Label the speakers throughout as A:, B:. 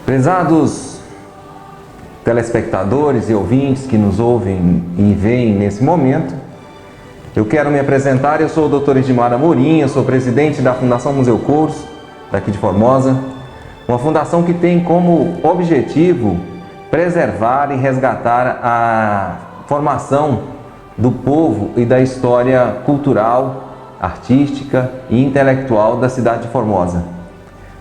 A: Prezados telespectadores e ouvintes que nos ouvem e veem nesse momento, eu quero me apresentar. Eu sou o Dr. Edmar Amorim, eu sou presidente da Fundação Museu Couros, daqui de Formosa, uma fundação que tem como objetivo preservar e resgatar a formação do povo e da história cultural, artística e intelectual da cidade de Formosa.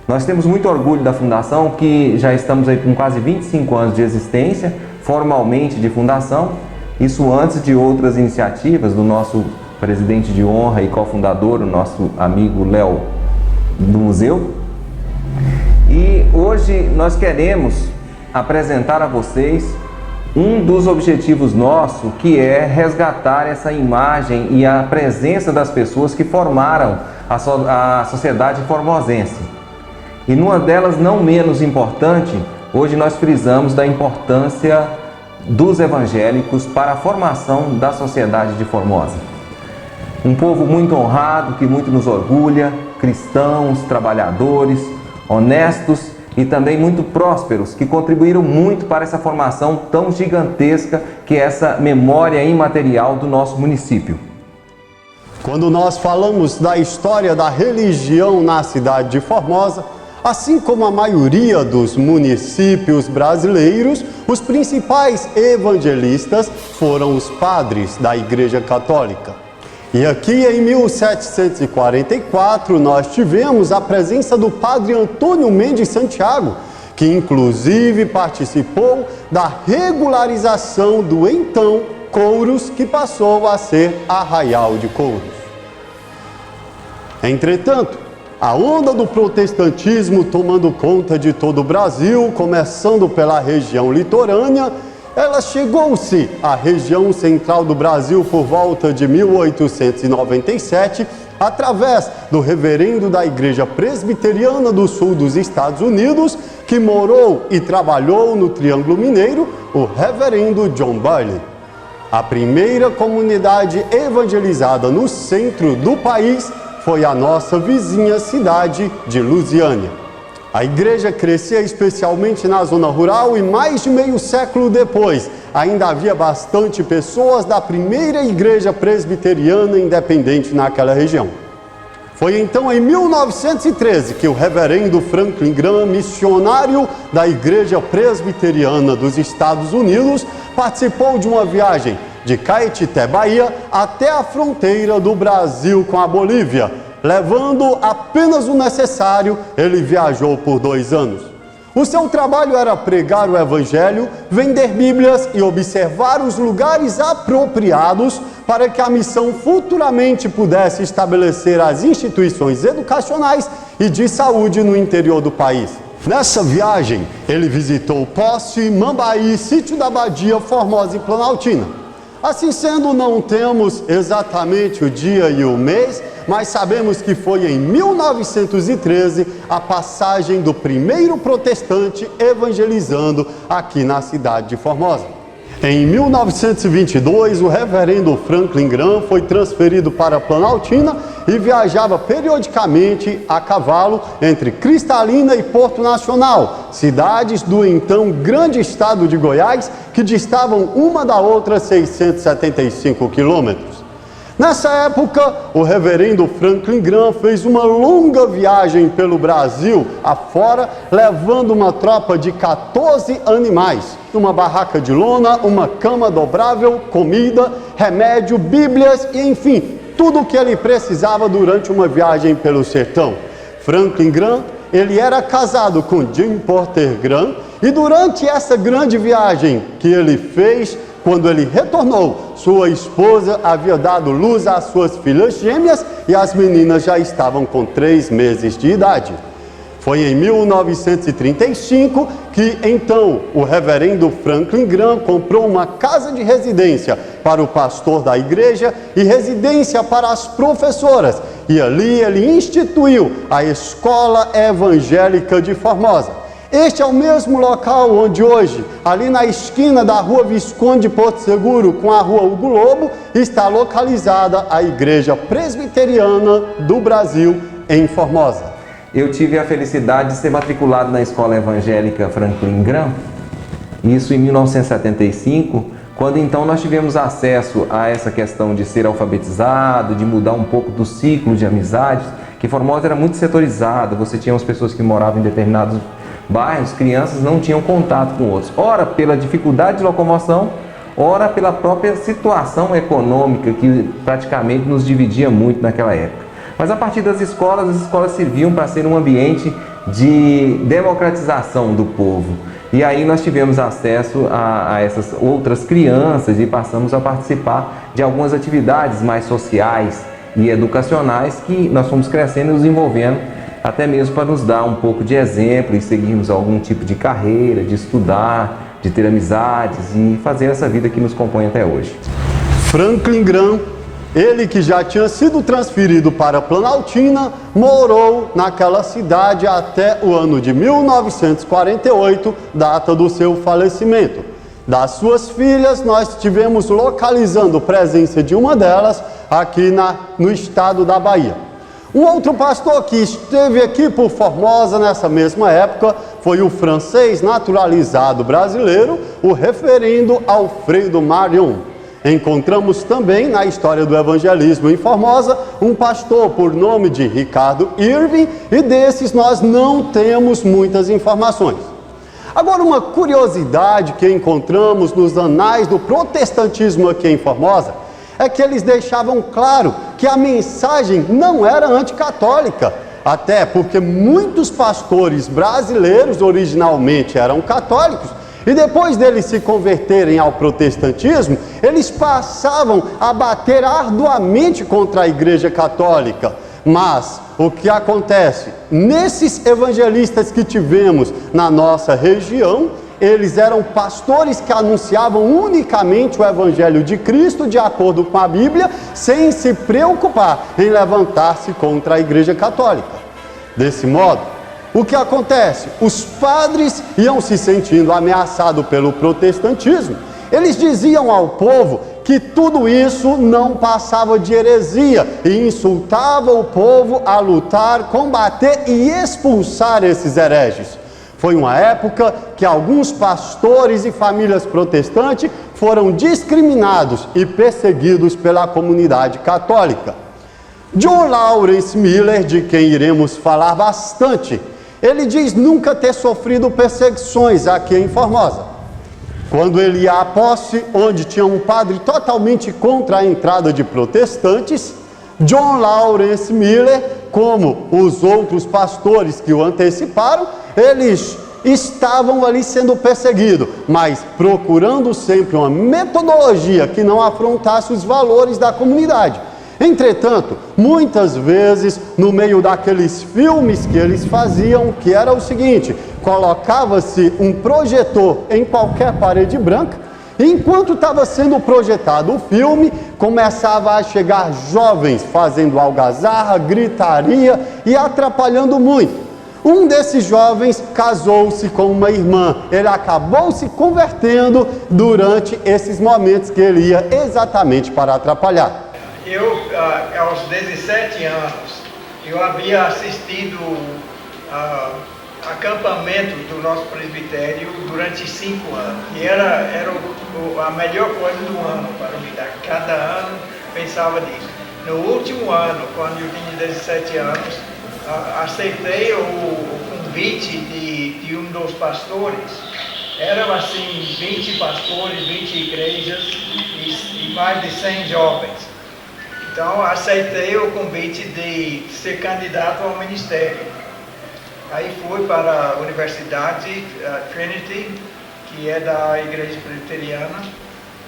A: Nós temos muito orgulho da Fundação, que já estamos aí com quase 25 anos de existência, formalmente de fundação, isso antes de outras iniciativas do nosso presidente de honra e cofundador, o nosso amigo Léo, do museu. E hoje nós queremos apresentar a vocês um dos objetivos nossos, que é resgatar essa imagem e a presença das pessoas que formaram a sociedade formosense. E numa delas, não menos importante, hoje nós frisamos da importância dos evangélicos para a formação da sociedade de Formosa. Um povo muito honrado, que muito nos orgulha, cristãos, trabalhadores, honestos e também muito prósperos, que contribuíram muito para essa formação tão gigantesca que é essa memória imaterial do nosso município.
B: Quando nós falamos da história da religião na cidade de Formosa, assim como a maioria dos municípios brasileiros, os principais evangelistas foram os padres da Igreja Católica. E aqui em 1744 nós tivemos a presença do padre Antônio Mendes Santiago, que inclusive participou da regularização do então Couros, que passou a ser Arraial de Couros. Entretanto, a onda do protestantismo tomando conta de todo o Brasil, começando pela região litorânea, ela chegou-se à região central do Brasil por volta de 1897, através do reverendo da Igreja Presbiteriana do Sul dos Estados Unidos, que morou e trabalhou no Triângulo Mineiro, o reverendo John Burley. A primeira comunidade evangelizada no centro do país foi a nossa vizinha cidade de Lusiânia. A igreja crescia especialmente na zona rural e mais de meio século depois, ainda havia bastante pessoas da primeira igreja presbiteriana independente naquela região. Foi então em 1913 que o reverendo Franklin Graham, missionário da Igreja Presbiteriana dos Estados Unidos, participou de uma viagem de Caetité, Bahia, até a fronteira do Brasil com a Bolívia. Levando apenas o necessário, ele viajou por 2 anos. O seu trabalho era pregar o Evangelho, vender Bíblias e observar os lugares apropriados para que a missão futuramente pudesse estabelecer as instituições educacionais e de saúde no interior do país. Nessa viagem, ele visitou Posse, Mambaí, Sítio da Abadia, Formosa e Planaltina. Assim sendo, não temos exatamente o dia e o mês, mas sabemos que foi em 1913 a passagem do primeiro protestante evangelizando aqui na cidade de Formosa. Em 1922, o reverendo Franklin Graham foi transferido para Planaltina e viajava periodicamente a cavalo entre Cristalina e Porto Nacional, cidades do então grande estado de Goiás, que distavam uma da outra 675 quilômetros. Nessa época, o reverendo Franklin Graham fez uma longa viagem pelo Brasil afora, levando uma tropa de 14 animais, uma barraca de lona, uma cama dobrável, comida, remédio, bíblias e, enfim, tudo o que ele precisava durante uma viagem pelo sertão. Franklin Graham, ele era casado com Jim Porter Graham, e durante essa grande viagem que ele fez, quando ele retornou, sua esposa havia dado luz às suas filhas gêmeas e as meninas já estavam com 3 meses de idade. Foi em 1935 que, então, o reverendo Franklin Graham comprou uma casa de residência para o pastor da igreja e residência para as professoras. E ali ele instituiu a Escola Evangélica de Formosa. Este é o mesmo local onde hoje, ali na esquina da Rua Visconde Porto Seguro com a Rua Hugo Lobo, está localizada a Igreja Presbiteriana do Brasil em Formosa.
A: eu tive a felicidade de ser matriculado na Escola Evangélica Franklin Graham, isso em 1975, quando então nós tivemos acesso a essa questão de ser alfabetizado, de mudar um pouco do ciclo de amizades, que Formosa era muito setorizada, você tinha as pessoas que moravam em determinados bairros, crianças não tinham contato com outros, ora pela dificuldade de locomoção, ora pela própria situação econômica que praticamente nos dividia muito naquela época. Mas a partir das escolas, as escolas serviam para ser um ambiente de democratização do povo. E aí nós tivemos acesso a essas outras crianças e passamos a participar de algumas atividades mais sociais e educacionais que nós fomos crescendo e nos envolvendo, até mesmo para nos dar um pouco de exemplo e seguirmos algum tipo de carreira, de estudar, de ter amizades e fazer essa vida que nos compõe até hoje.
B: Franklin Graham, ele que já tinha sido transferido para Planaltina, morou naquela cidade até o ano de 1948, data do seu falecimento. Das suas filhas, nós tivemos localizando a presença de uma delas aqui no estado da Bahia. Um outro pastor que esteve aqui por Formosa nessa mesma época foi o francês naturalizado brasileiro, o referendo Alfredo Marion. Encontramos também na história do evangelismo em Formosa um pastor por nome de Ricardo Irving, e desses nós não temos muitas informações. Agora, uma curiosidade que encontramos nos anais do protestantismo aqui em Formosa é que eles deixavam claro que a mensagem não era anticatólica, até porque muitos pastores brasileiros originalmente eram católicos, e depois deles se converterem ao protestantismo, eles passavam a bater arduamente contra a Igreja Católica. Mas o que acontece? Nesses evangelistas que tivemos na nossa região, eles eram pastores que anunciavam unicamente o Evangelho de Cristo de acordo com a Bíblia, sem se preocupar em levantar-se contra a Igreja Católica. Desse modo, o que acontece? Os padres iam se sentindo ameaçados pelo protestantismo. Eles diziam ao povo que tudo isso não passava de heresia e insultava o povo a lutar, combater e expulsar esses hereges. Foi uma época que alguns pastores e famílias protestantes foram discriminados e perseguidos pela comunidade católica. John Lawrence Miller, de quem iremos falar bastante, ele diz nunca ter sofrido perseguições aqui em Formosa. Quando ele ia à posse, onde tinha um padre totalmente contra a entrada de protestantes, John Lawrence Miller, como os outros pastores que o anteciparam, eles estavam ali sendo perseguidos, mas procurando sempre uma metodologia que não afrontasse os valores da comunidade. Entretanto, muitas vezes, no meio daqueles filmes que eles faziam, que era o seguinte: colocava-se um projetor em qualquer parede branca, e enquanto estava sendo projetado o filme, começava a chegar jovens fazendo algazarra, gritaria e atrapalhando muito. Um desses jovens casou-se com uma irmã, ele acabou se convertendo durante esses momentos que ele ia exatamente para atrapalhar.
C: Eu, aos 17 anos, eu havia assistido acampamento do nosso presbitério durante 5 anos. E era a melhor coisa do ano para mim. Cada ano pensava nisso. No último ano, quando eu tinha 17 anos, aceitei o convite de um dos pastores. Eram assim 20 pastores, 20 igrejas e mais de 100 jovens. Então, aceitei o convite de ser candidato ao ministério. Aí fui para a Universidade Trinity, que é da Igreja Presbiteriana,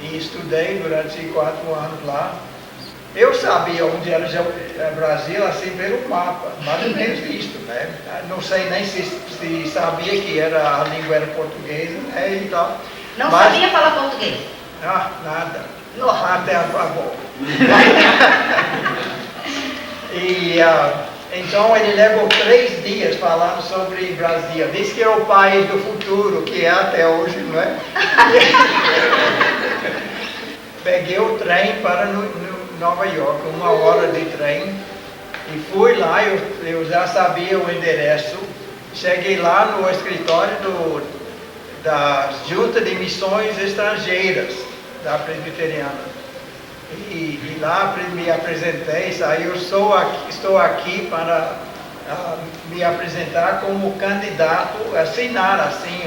C: e estudei durante 4 anos lá. Eu sabia onde era o Brasil, assim, pelo mapa, mais ou menos visto, né? Não sei nem se sabia que a língua era portuguesa, né, e tal.
D: Não sabia falar português?
C: Ah, nada.
D: Nossa.
C: Até a favor. E então ele levou 3 dias falando sobre Brasil. Diz que é o país do futuro, que é até hoje, não é? Peguei o trem para Nova York, 1 hora de trem. E fui lá, eu já sabia o endereço. Cheguei lá no escritório da Junta de Missões Estrangeiras da Presbiteriana. E lá me apresentei, eu estou aqui para me apresentar como candidato, assinar assim,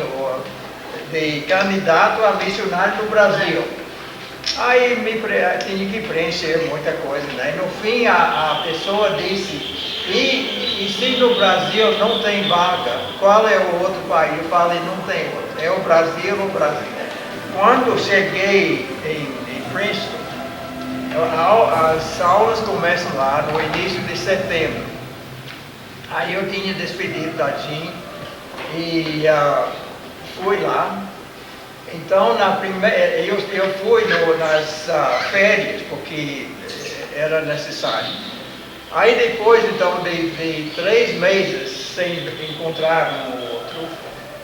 C: de candidato a missionário no Brasil. Aí tinha que preencher muita coisa, né? No fim a pessoa disse, e se no Brasil não tem vaga, qual é o outro país? Eu falei, não tem outro, é o Brasil ou o Brasil. Quando cheguei em Princeton, as aulas começam lá no início de setembro. Aí eu tinha despedido da Jean e fui lá. Então, eu fui nas férias, porque era necessário. Aí depois, então, de 3 meses sem encontrar um outro,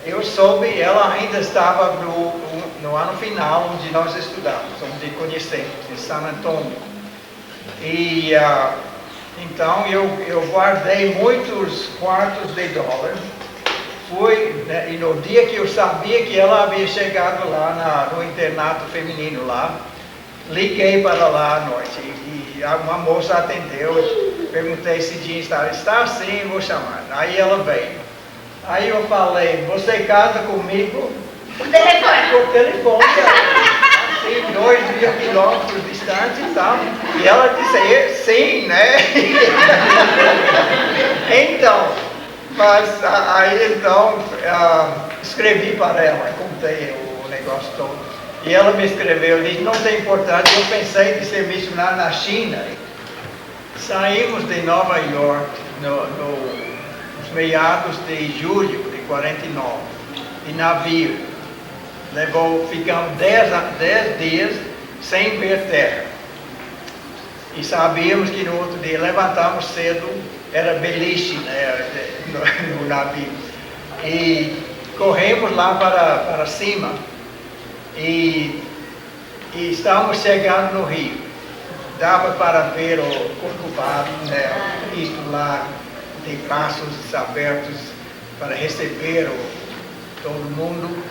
C: eu soube, ela ainda estava no ano final, onde nós estudamos, onde conhecemos, em San Antônio. E então eu guardei muitos quartos de dólar. Fui, né, e no dia que eu sabia que ela havia chegado lá no internato feminino lá, liguei para lá à noite e uma moça atendeu, perguntei se Jean está assim, vou chamar. Aí ela veio. Aí eu falei, você casa comigo?
D: Por telefone.
C: Por telefone, assim, 2.000 quilômetros distante e tal. E ela disse, sim, né? Então, mas aí então escrevi para ela, contei o negócio todo. E ela me escreveu, disse, não tem importância, eu pensei de ser missionário na China. Saímos de Nova York nos meados de julho de 49, em navio. Ficamos 10 dias sem ver terra. E sabíamos que no outro dia levantamos cedo, era beliche, né, no navio. E corremos lá para cima e estávamos chegando no rio. Dava para ver o Corcovado, né, Cristo lá, de braços abertos para receber todo mundo.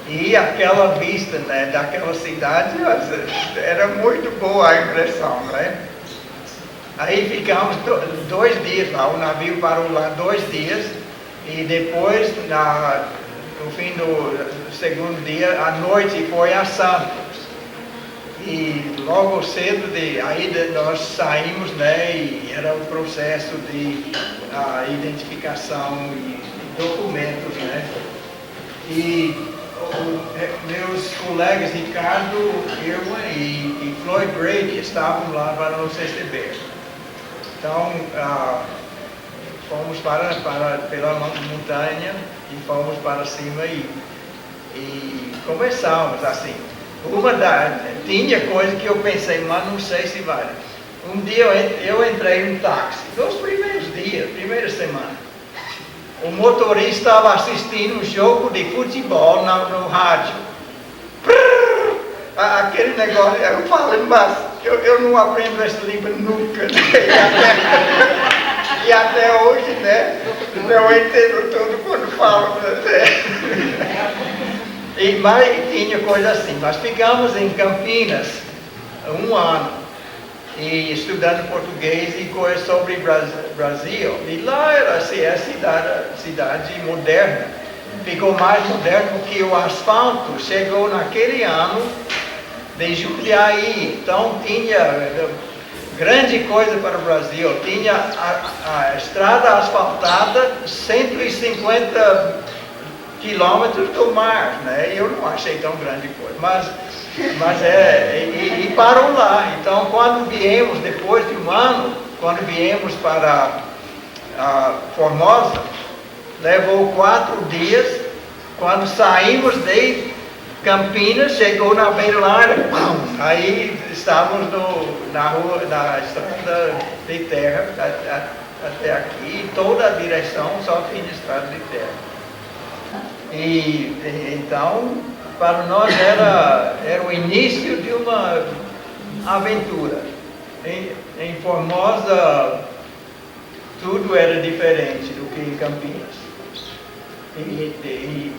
C: E aquela vista, né, daquela cidade, era muito boa a impressão, né? Aí ficamos 2 dias lá, o navio parou lá 2 dias e depois, no fim do segundo dia, à noite foi a Santos. E logo cedo, aí nós saímos, né, e era o processo de identificação e documentos, né? E meus colegas Ricardo, Irwin e Floyd Brady estavam lá para nos receber. Então, fomos pela montanha e fomos para cima e conversamos assim. Tinha coisa que eu pensei, mas não sei se vale. Um dia eu entrei num táxi, nos primeiros dias, primeira semana. O motorista estava assistindo um jogo de futebol no rádio. Aquele negócio, eu falei, mas eu não aprendo essa língua nunca, né? E até hoje, né? Eu entendo tudo quando falo. Mas tinha coisa assim. Nós ficamos em Campinas 1 ano. E estudando português e coisas sobre Brasil. E lá era assim, cidade moderna. Ficou mais moderno porque o asfalto chegou naquele ano de Jundiaí. Então tinha grande coisa para o Brasil. Tinha a estrada asfaltada, 150 quilômetros do mar, né? Eu não achei tão grande coisa, mas parou lá. Então, quando viemos, depois de 1 ano, quando viemos para Formosa, levou 4 dias. Quando saímos de Campinas, chegou na beira-mar, aí estávamos na estrada de terra até aqui, toda a direção só tinha estrada de terra. E então, para nós era o início de uma aventura. Em Formosa, tudo era diferente do que em Campinas. E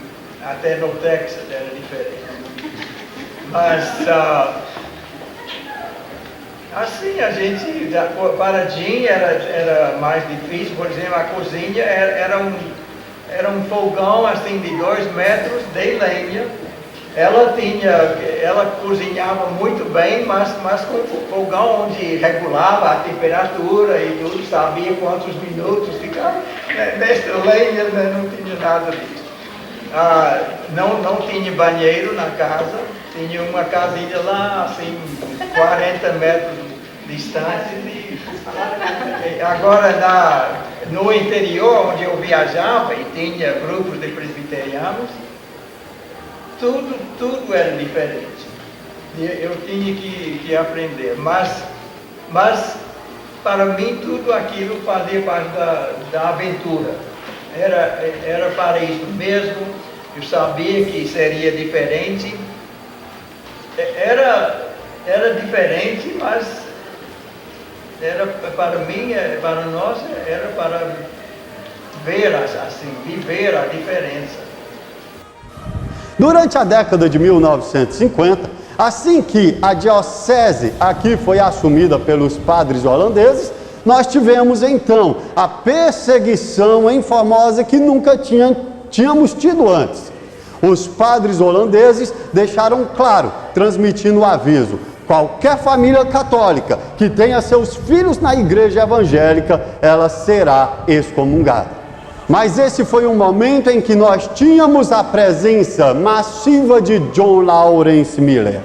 C: até no Texas era diferente. Mas, assim, a gente, para Jean era mais difícil. Por exemplo, a cozinha era um fogão assim de 2 metros de lenha. Ela cozinhava muito bem, mas com um fogão onde regulava a temperatura e tudo, sabia quantos minutos ficava. Nesta lenha, né, não tinha nada disso. Não tinha banheiro na casa, tinha uma casinha lá, assim, 40 metros distante. Agora, no interior, onde eu viajava e tinha grupos de presbiterianos, tudo era diferente. Eu tinha que aprender, mas para mim tudo aquilo fazia parte da aventura. Era para isso mesmo. Eu sabia que seria diferente. Era diferente, mas era para mim, para nós, era para ver assim, viver a diferença.
B: Durante a década de 1950, assim que a diocese aqui foi assumida pelos padres holandeses, nós tivemos então a perseguição em Formosa que nunca tínhamos tido antes. Os padres holandeses deixaram claro, transmitindo o aviso: qualquer família católica que tenha seus filhos na igreja evangélica, ela será excomungada. Mas esse foi um momento em que nós tínhamos a presença massiva de John Lawrence Miller.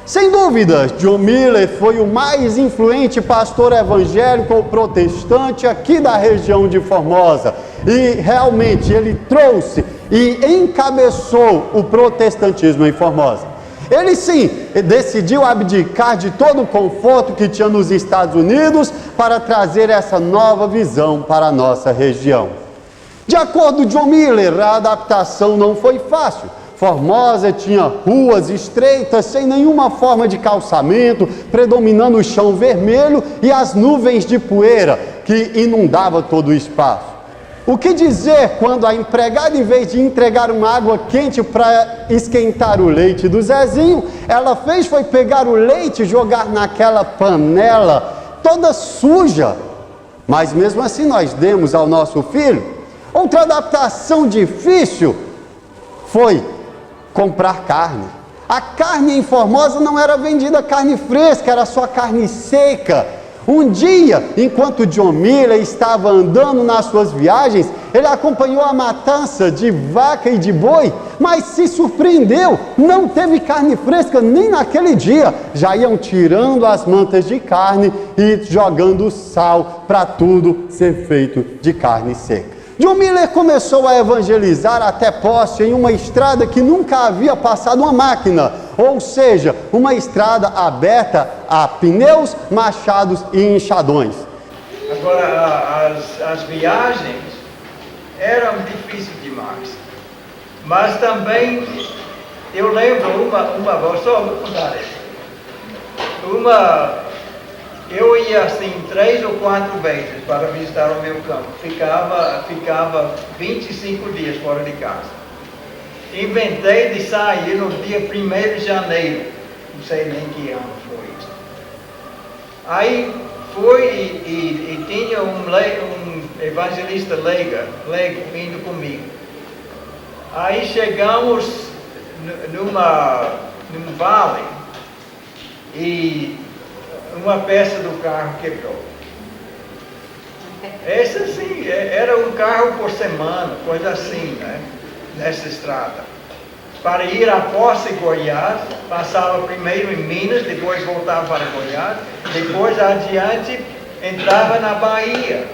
B: Sem dúvidas, John Miller foi o mais influente pastor evangélico ou protestante aqui da região de Formosa. E realmente ele trouxe e encabeçou o protestantismo em Formosa. Ele sim decidiu abdicar de todo o conforto que tinha nos Estados Unidos para trazer essa nova visão para a nossa região. De acordo com John Miller, a adaptação não foi fácil. Formosa tinha ruas estreitas, sem nenhuma forma de calçamento, predominando o chão vermelho e as nuvens de poeira que inundava todo o espaço. O que dizer quando a empregada, em vez de entregar uma água quente para esquentar o leite do Zezinho, ela foi pegar o leite e jogar naquela panela toda suja. Mas mesmo assim nós demos ao nosso filho. Outra adaptação difícil foi comprar carne. A carne em Formosa não era vendida carne fresca, era só carne seca. Um dia, enquanto John Miller estava andando nas suas viagens, ele acompanhou a matança de vaca e de boi, mas se surpreendeu, não teve carne fresca nem naquele dia. Já iam tirando as mantas de carne e jogando sal para tudo ser feito de carne seca. John Miller começou a evangelizar até Poste em uma estrada que nunca havia passado uma máquina, ou seja, uma estrada aberta a pneus, machados e enxadões.
C: Agora, as viagens eram difíceis demais, mas também eu lembro só vou contar isso. Eu ia assim 3 ou 4 vezes para visitar o meu campo. Ficava 25 dias fora de casa. Inventei de sair no dia 1º de janeiro. Não sei nem que ano foi isso. Aí fui e tinha um evangelista leigo vindo comigo. Aí chegamos num vale e uma peça do carro quebrou. Esse sim, era um carro por semana, coisa assim, né? Nessa estrada. Para ir a Posse, Goiás, passava primeiro em Minas, depois voltava para Goiás, depois adiante entrava na Bahia.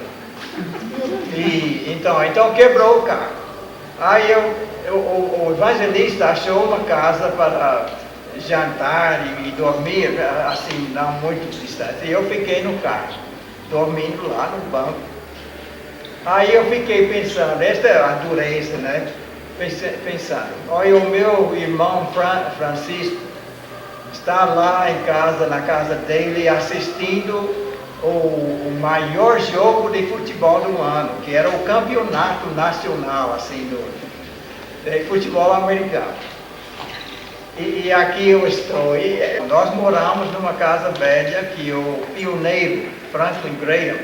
C: E então quebrou o carro. Aí o evangelista achou uma casa para jantar e dormir, assim, não muito distante. E eu fiquei no carro, dormindo lá no banco. Aí eu fiquei pensando, esta é a dureza, né? Pensando, olha, o meu irmão Francisco está lá em casa, na casa dele, assistindo o maior jogo de futebol do ano, que era o campeonato nacional, assim, de futebol americano. E aqui eu estou. Nós moramos numa casa velha que o pioneiro Franklin Graham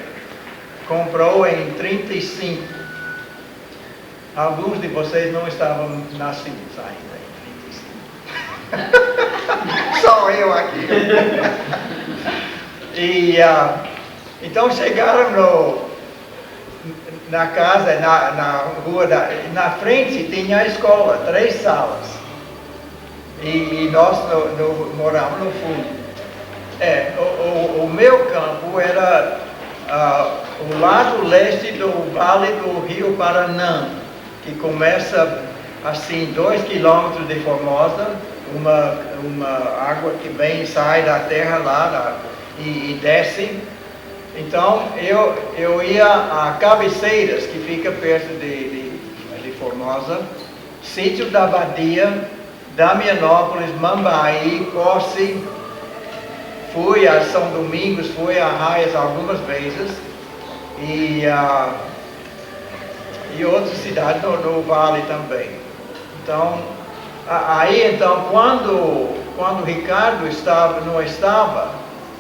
C: comprou em 35. Alguns de vocês não estavam nascidos ainda em 35. Só eu aqui. Então chegaram na casa, na rua, na frente tinha a escola, 3 salas. E nós moramos no fundo. O meu campo era o lado leste do Vale do Rio Paraná, que começa assim 2 quilômetros de Formosa, uma água que vem e sai da terra lá e desce. Então eu ia a Cabeceiras, que fica perto de Formosa, Sítio da Badia, Damianópolis, Mambaí, Posse, fui a São Domingos, fui a Arraias algumas vezes e outras cidades no Vale também. Então, quando Ricardo não estava,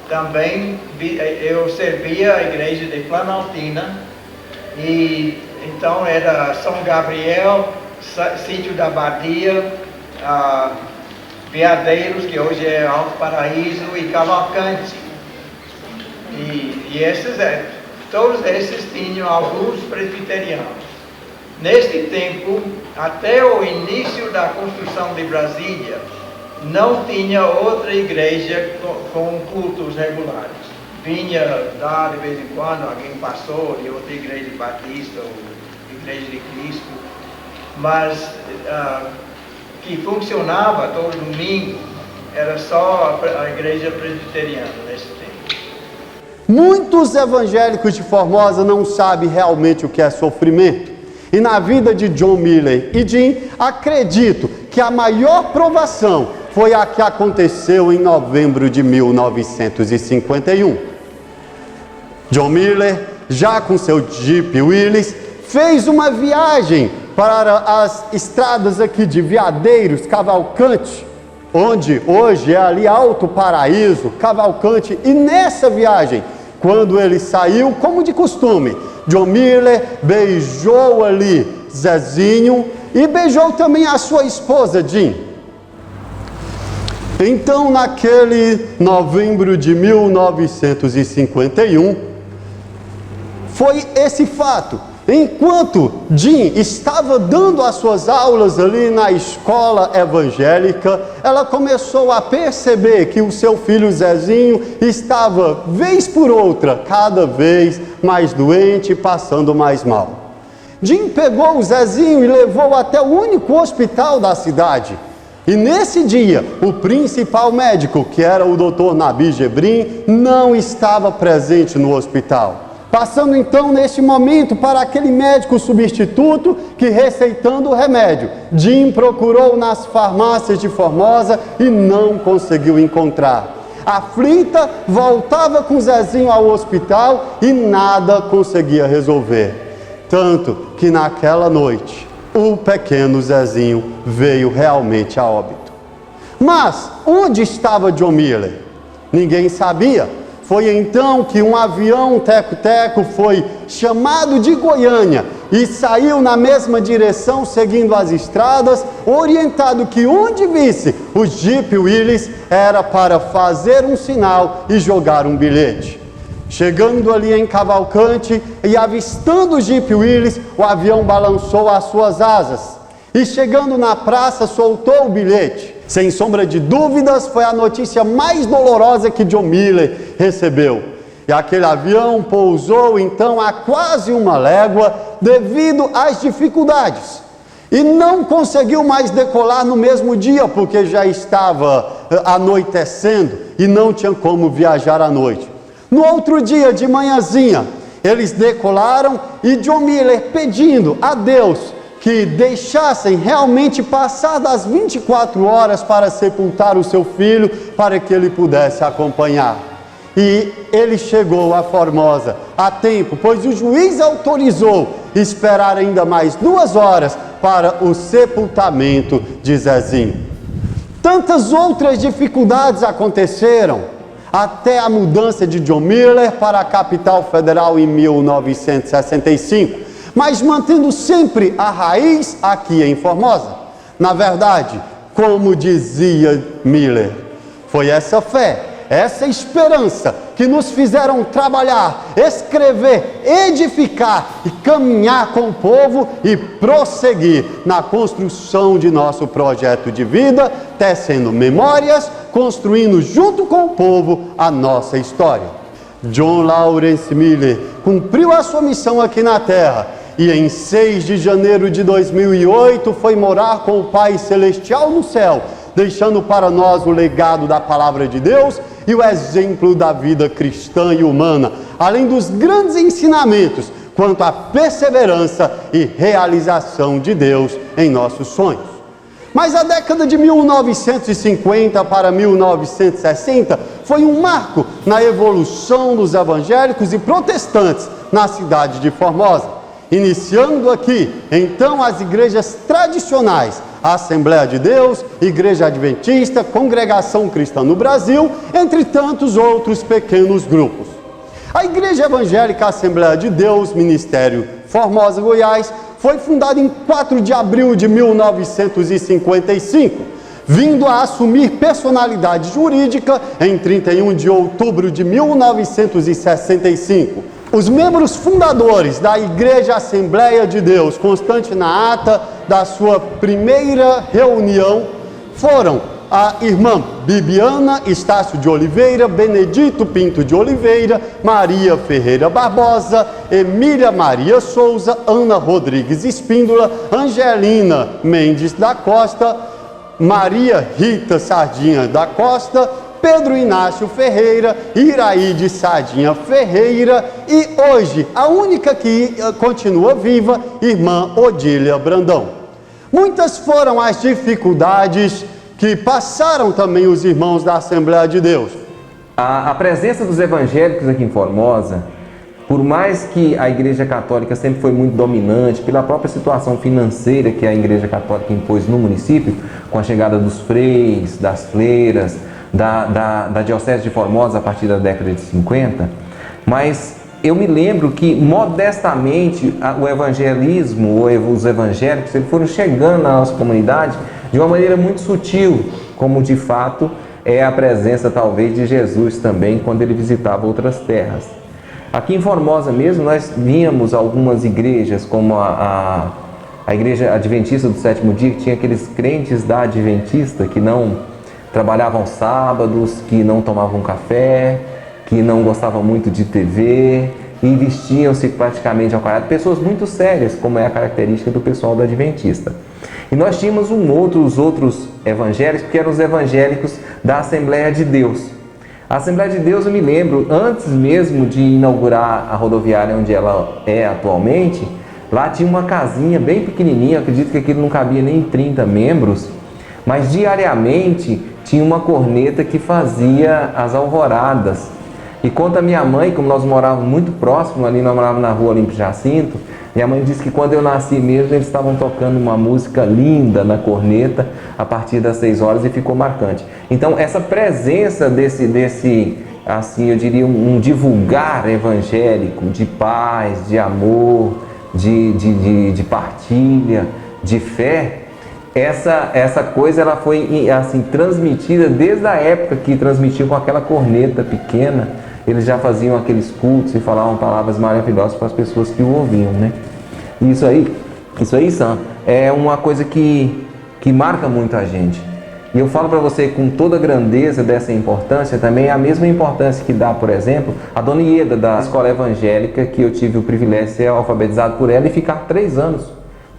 C: também eu servia a igreja de Planaltina, e então era São Gabriel, Sítio da Badia, Veadeiros, que hoje é Alto Paraíso, e Cavalcante. Todos esses tinham alguns presbiterianos. Neste tempo, até o início da construção de Brasília, não tinha outra igreja com cultos regulares. Vinha lá de vez em quando, alguém passou de outra igreja batista ou igreja de Cristo, mas que funcionava todo domingo era só a igreja presbiteriana nesse tempo.
B: Muitos evangélicos de Formosa não sabem realmente o que é sofrimento. E na vida de John Miller e Jim, acredito que a maior provação foi a que aconteceu em novembro de 1951. John Miller, já com seu Jeep Willys, fez uma viagem para as estradas aqui de Veadeiros, Cavalcante, onde hoje é ali Alto Paraíso, Cavalcante, e nessa viagem, quando ele saiu, como de costume, John Miller beijou ali Zezinho e beijou também a sua esposa, Jim. Então, naquele novembro de 1951, foi esse fato. Enquanto Jim estava dando as suas aulas ali na escola evangélica, ela começou a perceber que o seu filho Zezinho estava, vez por outra, cada vez mais doente e passando mais mal. Jim pegou o Zezinho e levou até o único hospital da cidade. E nesse dia, o principal médico, que era o Dr. Nabi Gebrim, não estava presente no hospital. Passando então neste momento para aquele médico substituto que, receitando o remédio, Jim procurou nas farmácias de Formosa e não conseguiu encontrar. Aflita, voltava com Zezinho ao hospital e nada conseguia resolver. Tanto que naquela noite, o pequeno Zezinho veio realmente a óbito. Mas onde estava John Miller? Ninguém sabia. Foi então que um avião teco-teco foi chamado de Goiânia e saiu na mesma direção, seguindo as estradas, orientado que onde visse o Jeep Willys era para fazer um sinal e jogar um bilhete. Chegando ali em Cavalcante e avistando o Jeep Willys, o avião balançou as suas asas e, chegando na praça, soltou o bilhete. Sem sombra de dúvidas, foi a notícia mais dolorosa que John Miller recebeu. E aquele avião pousou então a quase uma légua devido às dificuldades. E não conseguiu mais decolar no mesmo dia, porque já estava anoitecendo e não tinha como viajar à noite. No outro dia, de manhãzinha, eles decolaram e John Miller pedindo a Deus que deixassem realmente passar das 24 horas para sepultar o seu filho, para que ele pudesse acompanhar. E ele chegou a Formosa a tempo, pois o juiz autorizou esperar ainda mais 2 horas para o sepultamento de Zezinho. Tantas outras dificuldades aconteceram, até a mudança de John Miller para a capital federal em 1965, mas mantendo sempre a raiz aqui em Formosa. Na verdade, como dizia Miller, foi essa fé, essa esperança que nos fizeram trabalhar, escrever, edificar e caminhar com o povo e prosseguir na construção de nosso projeto de vida, tecendo memórias, construindo junto com o povo a nossa história. John Lawrence Miller cumpriu a sua missão aqui na Terra e em 6 de janeiro de 2008 foi morar com o Pai Celestial no céu, deixando para nós o legado da Palavra de Deus e o exemplo da vida cristã e humana, além dos grandes ensinamentos quanto à perseverança e realização de Deus em nossos sonhos. Mas a década de 1950 para 1960 foi um marco na evolução dos evangélicos e protestantes na cidade de Formosa, iniciando aqui, então, as igrejas tradicionais, a Assembleia de Deus, Igreja Adventista, Congregação Cristã no Brasil, entre tantos outros pequenos grupos. A Igreja Evangélica Assembleia de Deus, Ministério Formosa, Goiás, foi fundada em 4 de abril de 1955, vindo a assumir personalidade jurídica em 31 de outubro de 1965. Os membros fundadores da Igreja Assembleia de Deus, constante na ata da sua primeira reunião, foram a irmã Bibiana Estácio de Oliveira, Benedito Pinto de Oliveira, Maria Ferreira Barbosa, Emília Maria Souza, Ana Rodrigues Espíndola, Angelina Mendes da Costa, Maria Rita Sardinha da Costa, Pedro Inácio Ferreira, Iraíde Sardinha Ferreira e hoje, a única que continua viva, irmã Odília Brandão. Muitas foram as dificuldades que passaram também os irmãos da Assembleia de Deus.
A: A presença dos evangélicos aqui em Formosa, por mais que a Igreja Católica sempre foi muito dominante, pela própria situação financeira que a Igreja Católica impôs no município, com a chegada dos freis, das freiras, da Diocese de Formosa a partir da década de 50, mas eu me lembro que modestamente o evangelismo, os evangélicos, eles foram chegando na nossa comunidade de uma maneira muito sutil, como de fato é a presença talvez de Jesus também quando ele visitava outras terras. Aqui em Formosa mesmo nós víamos algumas igrejas, como a Igreja Adventista do Sétimo Dia, que tinha aqueles crentes da Adventista que não trabalhavam sábados, que não tomavam café, que não gostavam muito de TV e vestiam-se praticamente ao caráter, pessoas muito sérias, como é a característica do pessoal da Adventista. E nós tínhamos os outros evangélicos, que eram os evangélicos da Assembleia de Deus. A Assembleia de Deus, eu me lembro, antes mesmo de inaugurar a rodoviária onde ela é atualmente, lá tinha uma casinha bem pequenininha, acredito que aquilo não cabia nem 30 membros, mas diariamente tinha uma corneta que fazia as alvoradas. E conta a minha mãe, como nós morávamos muito próximo, ali nós morávamos na rua Olímpio Jacinto, minha mãe disse que quando eu nasci mesmo, eles estavam tocando uma música linda na corneta a partir das 6 horas e ficou marcante. Então essa presença desse assim, eu diria, um divulgar evangélico, de paz, de amor, de partilha, de fé, essa coisa ela foi assim transmitida desde a época que transmitiam com aquela corneta pequena. Eles já faziam aqueles cultos e falavam palavras maravilhosas para as pessoas que o ouviam, né? Isso aí, Sam, é uma coisa que marca muito a gente. E eu falo para você com toda a grandeza dessa importância, também a mesma importância que dá, por exemplo, a Dona Ieda da escola evangélica, que eu tive o privilégio de ser alfabetizado por ela e ficar 3 anos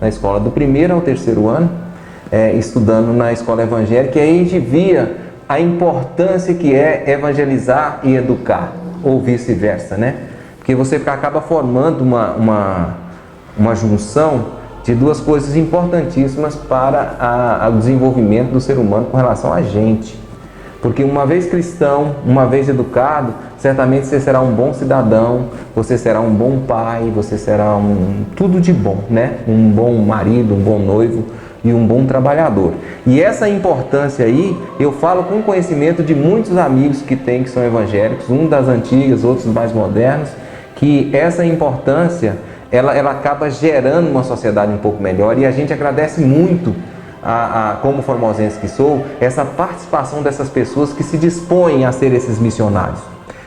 A: na escola, do 1º ao 3º ano, estudando na escola evangélica, e aí a gente via a importância que é evangelizar e educar, ou vice-versa, né? Porque você acaba formando uma junção de 2 coisas importantíssimas para o desenvolvimento do ser humano com relação a gente. Porque uma vez cristão, uma vez educado, certamente você será um bom cidadão, você será um bom pai, você será tudo de bom, né? Um bom marido, um bom noivo e um bom trabalhador. E essa importância aí, eu falo com conhecimento de muitos amigos que tem, que são evangélicos, um das antigas, outros mais modernos, que essa importância, ela acaba gerando uma sociedade um pouco melhor, e a gente agradece muito, como formosense que sou, essa participação dessas pessoas que se dispõem a ser esses missionários,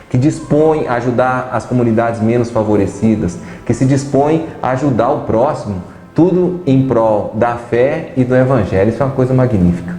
A: que dispõem a ajudar as comunidades menos favorecidas, que se dispõem a ajudar o próximo, tudo em prol da fé e do Evangelho. Isso é uma coisa magnífica.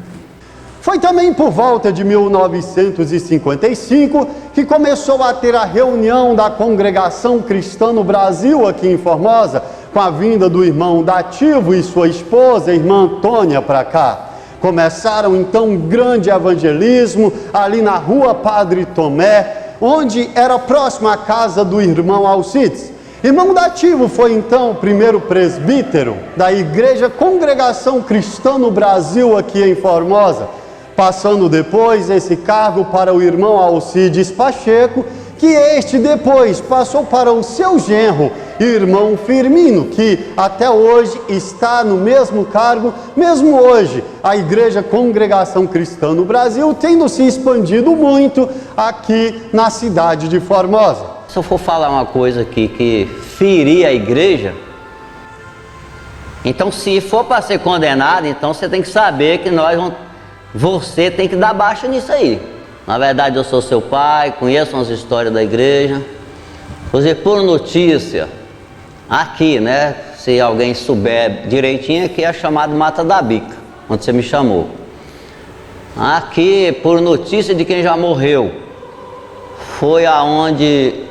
B: Foi também por volta de 1955 que começou a ter a reunião da Congregação Cristã no Brasil, aqui em Formosa, com a vinda do irmão Dativo e sua esposa, a irmã Antônia, para cá. Começaram então um grande evangelismo ali na rua Padre Tomé, onde era próximo à casa do irmão Alcides. Irmão Dativo foi então o primeiro presbítero da Igreja Congregação Cristã no Brasil, aqui em Formosa, passando depois esse cargo para o irmão Alcides Pacheco, que este depois passou para o seu genro, irmão Firmino, que até hoje está no mesmo cargo. Mesmo hoje, a Igreja Congregação Cristã no Brasil tendo se expandido muito aqui na cidade de Formosa.
E: Se eu for falar uma coisa aqui que ferir a igreja, então se for para ser condenado, então você tem que saber que você tem que dar baixa nisso aí. Na verdade, eu sou seu pai, conheço as histórias da igreja. Inclusive, por notícia, aqui, né? Se alguém souber direitinho, aqui é chamado Mata da Bica, onde você me chamou. Aqui, por notícia de quem já morreu, foi aonde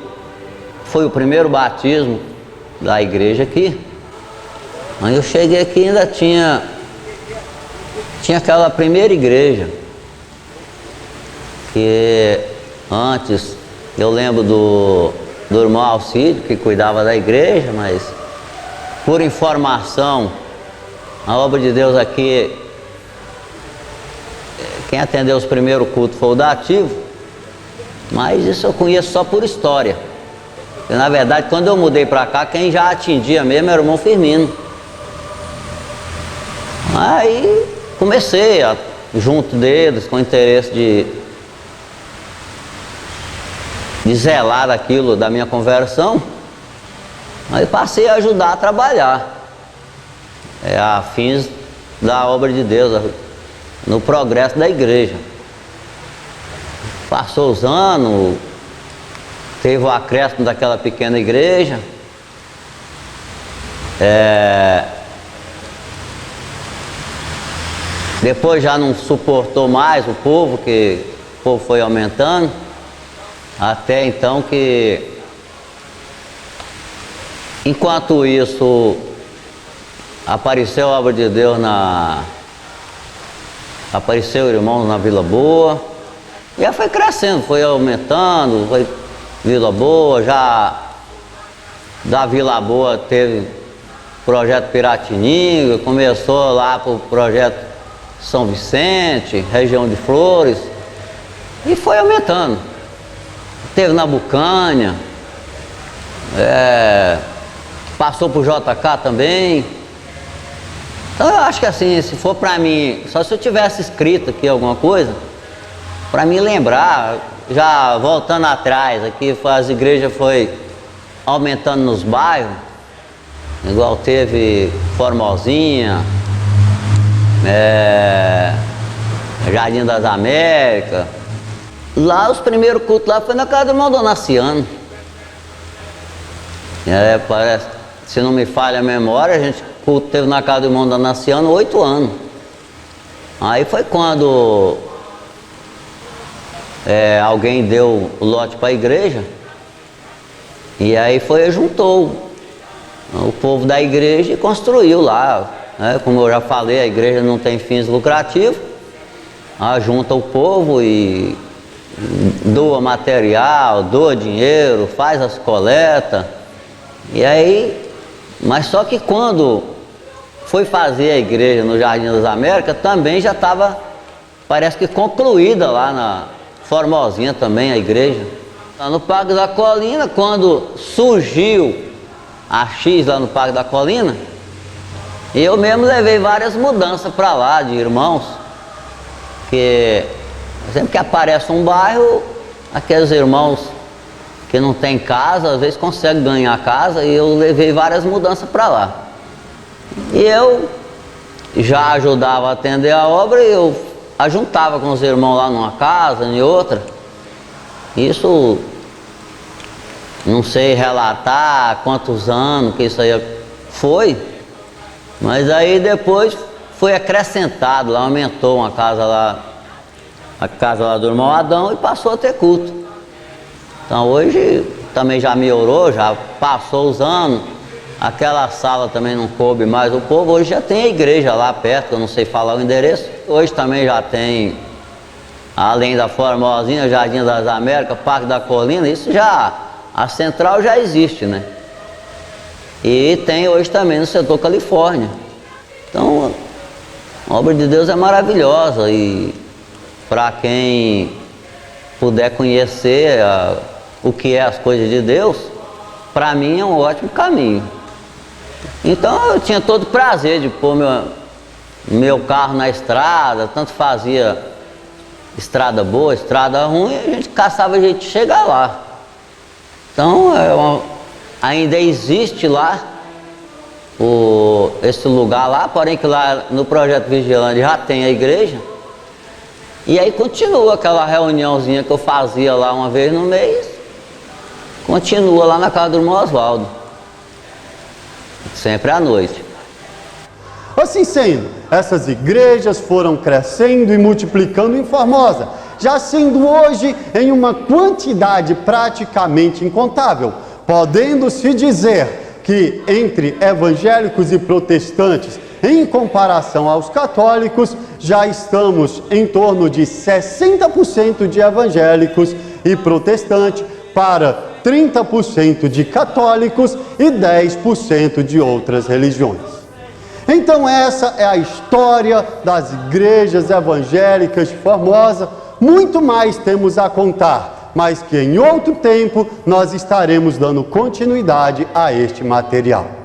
E: foi o primeiro batismo da igreja aqui. Aí eu cheguei aqui e ainda tinha aquela primeira igreja, que antes eu lembro do irmão Alcide, que cuidava da igreja, mas por informação, a obra de Deus aqui, quem atendeu os primeiros cultos foi o Dativo, mas isso eu conheço só por história. E, na verdade, quando eu mudei para cá, quem já atendia mesmo era o irmão Firmino. Aí comecei junto deles, com interesse de zelar aquilo da minha conversão. Aí passei a ajudar a trabalhar, a fins da obra de Deus, no progresso da igreja. Passou os anos, teve o acréscimo daquela pequena igreja. Depois já não suportou mais o povo, que o povo foi aumentando, até então que, enquanto isso, apareceu a obra de Deus apareceu irmãos na Vila Boa, e já foi crescendo, foi aumentando, foi Vila Boa, já da Vila Boa teve projeto Piratininga, começou lá para o projeto São Vicente, região de Flores, e foi aumentando. Teve na Bucânia, passou por JK também. Então eu acho que assim, se for para mim, só se eu tivesse escrito aqui alguma coisa, para mim lembrar, já voltando atrás, aqui as igrejas foi aumentando nos bairros, igual teve Formosinha, Jardim das Américas. Lá os primeiros cultos lá foi na casa do irmão Donaciano. Parece, se não me falha a memória, culto teve na casa do irmão Donaciano 8 anos. Aí foi quando alguém deu o lote para a igreja, e aí juntou o povo da igreja e construiu lá. Como eu já falei, a igreja não tem fins lucrativos, junta o povo e doa material, doa dinheiro, faz as coletas. E aí, mas só que quando foi fazer a igreja no Jardim das Américas, também já estava parece que concluída lá na Formosinha também, a igreja. Lá no Parque da Colina, quando surgiu a X lá no Parque da Colina, eu mesmo levei várias mudanças para lá de irmãos, que sempre que aparece um bairro, aqueles irmãos que não tem casa, às vezes conseguem ganhar casa, e eu levei várias mudanças para lá. E eu já ajudava a atender a obra e eu ajuntava com os irmãos lá numa casa, em outra. Isso, não sei relatar quantos anos que isso aí foi, mas aí depois foi acrescentado lá, aumentou uma casa lá, a casa lá do irmão Adão, e passou a ter culto. Então hoje também já melhorou, já passou os anos, aquela sala também não coube mais o povo, hoje já tem a igreja lá perto, eu não sei falar o endereço. Hoje também já tem, além da Formosinha, Jardim das Américas, Parque da Colina, isso já, a central já existe, né? E tem hoje também no setor Califórnia. Então, a obra de Deus é maravilhosa e para quem puder conhecer o que é as coisas de Deus, para mim é um ótimo caminho. Então eu tinha todo o prazer de pôr meu carro na estrada, tanto fazia estrada boa, estrada ruim, a gente caçava jeito de chegar lá. Então ainda existe lá esse lugar lá, porém que lá no Projeto Vigilante já tem a igreja. E aí continua aquela reuniãozinha que eu fazia lá uma vez no mês, continua lá na casa do irmão Oswaldo, sempre à noite.
B: Assim sendo, essas igrejas foram crescendo e multiplicando em Formosa, já sendo hoje em uma quantidade praticamente incontável, podendo-se dizer que entre evangélicos e protestantes, em comparação aos católicos, já estamos em torno de 60% de evangélicos e protestantes para 30% de católicos e 10% de outras religiões. Então essa é a história das igrejas evangélicas de Formosa. Muito mais temos a contar, mas que em outro tempo nós estaremos dando continuidade a este material.